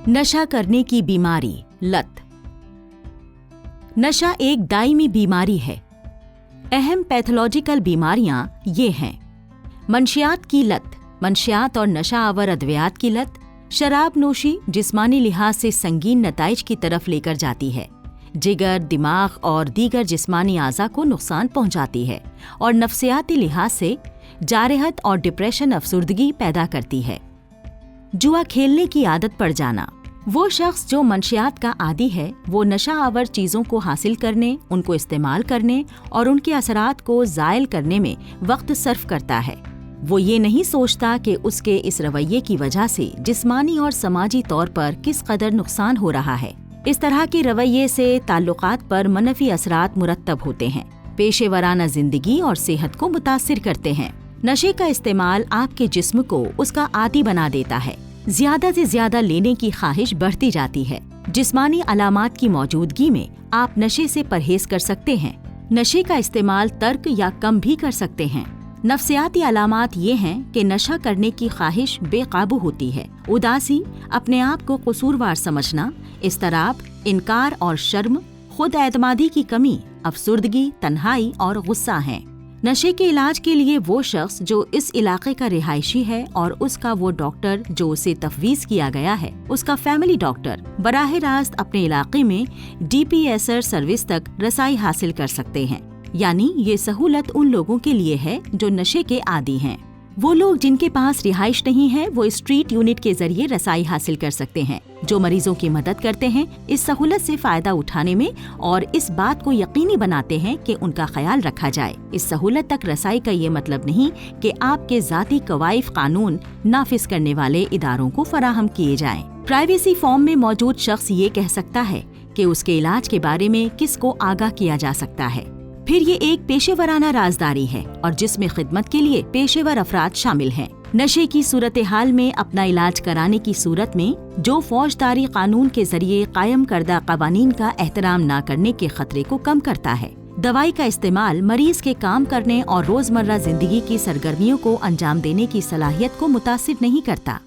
नशा करने की बीमारी, लत। नशा एक दायमी बीमारी है। अहम पैथोलॉजिकल बीमारियां ये हैं: मंशियात की लत, मंशियात और नशा आवर अद्वियात की लत। शराब नोशी जिस्मानी लिहाज से संगीन नताइज की तरफ लेकर जाती है, जिगर, दिमाग और दीगर जिस्मानी आज़ा को नुकसान पहुंचाती है और नफ्सियाती लिहाज से जारहत और डिप्रेशन, अफसुर्दगी पैदा करती है। जुआ खेलने की आदत पड़ जाना। वो शख्स जो मंशियात का आदी है, वो नशा आवर चीज़ों को हासिल करने, उनको इस्तेमाल करने और उनके असरात को ज़ायल करने में वक्त सर्फ करता है। वो ये नहीं सोचता कि उसके इस रवैये की वजह से जिस्मानी और समाजी तौर पर किस कदर नुकसान हो रहा है। इस तरह के रवैये से ताल्लुकात पर मनफी असरात मुरत्तब होते हैं, पेशेवराना जिंदगी और सेहत को मुतासिर करते हैं। नशे का इस्तेमाल आपके जिस्म को उसका आदी बना देता है। ज्यादा से ज्यादा लेने की ख्वाहिश बढ़ती जाती है। जिस्मानी अलामात की मौजूदगी में आप नशे से परहेज कर सकते हैं। नशे का इस्तेमाल तर्क या कम भी कर सकते हैं। नफ्सियाती अलामात ये हैं कि नशा करने की ख्वाहिश बेकाबू होती है, उदासी, अपने आप को कसूरवार समझना, इस्तराब, इनकार और शर्म, खुद एतमादी की कमी, अफसुर्दगी, तन्हाई और गुस्सा हैं। नशे के इलाज के लिए वो शख्स जो इस इलाके का रिहायशी है और उसका वो डॉक्टर जो उसे तफवीज़ किया गया है, उसका फैमिली डॉक्टर, बराह रास्त अपने इलाके में DPSR सर्विस तक रसाई हासिल कर सकते हैं। यानी ये सहूलत उन लोगों के लिए है जो नशे के आदी हैं। वो लोग जिनके पास रिहाइश नहीं है, वो स्ट्रीट यूनिट के जरिए रसाई हासिल कर सकते हैं, जो मरीजों की मदद करते हैं इस सहूलत से फायदा उठाने में और इस बात को यकीनी बनाते हैं कि उनका ख्याल रखा जाए। इस सहूलत तक रसाई का ये मतलब नहीं कि आपके ज़ाती कवायद कानून नाफिज करने वाले इदारों को फराहम किए जाएं। प्राइवेसी फॉर्म में मौजूद शख्स ये कह सकता है कि उसके इलाज के बारे में किसको आगाह किया जा सकता है। फिर ये एक पेशेवराना राजदारी है और जिसमें खिदमत के लिए पेशेवर अफराद शामिल हैं। नशे की सूरत हाल में अपना इलाज कराने की सूरत में जो फौजदारी कानून के जरिए कायम करदा कवानीन का एहतराम न करने के खतरे को कम करता है। दवाई का इस्तेमाल मरीज के काम करने और रोजमर्रा जिंदगी की सरगर्मियों को अंजाम देने की सलाहियत को मुतासिर नहीं करता।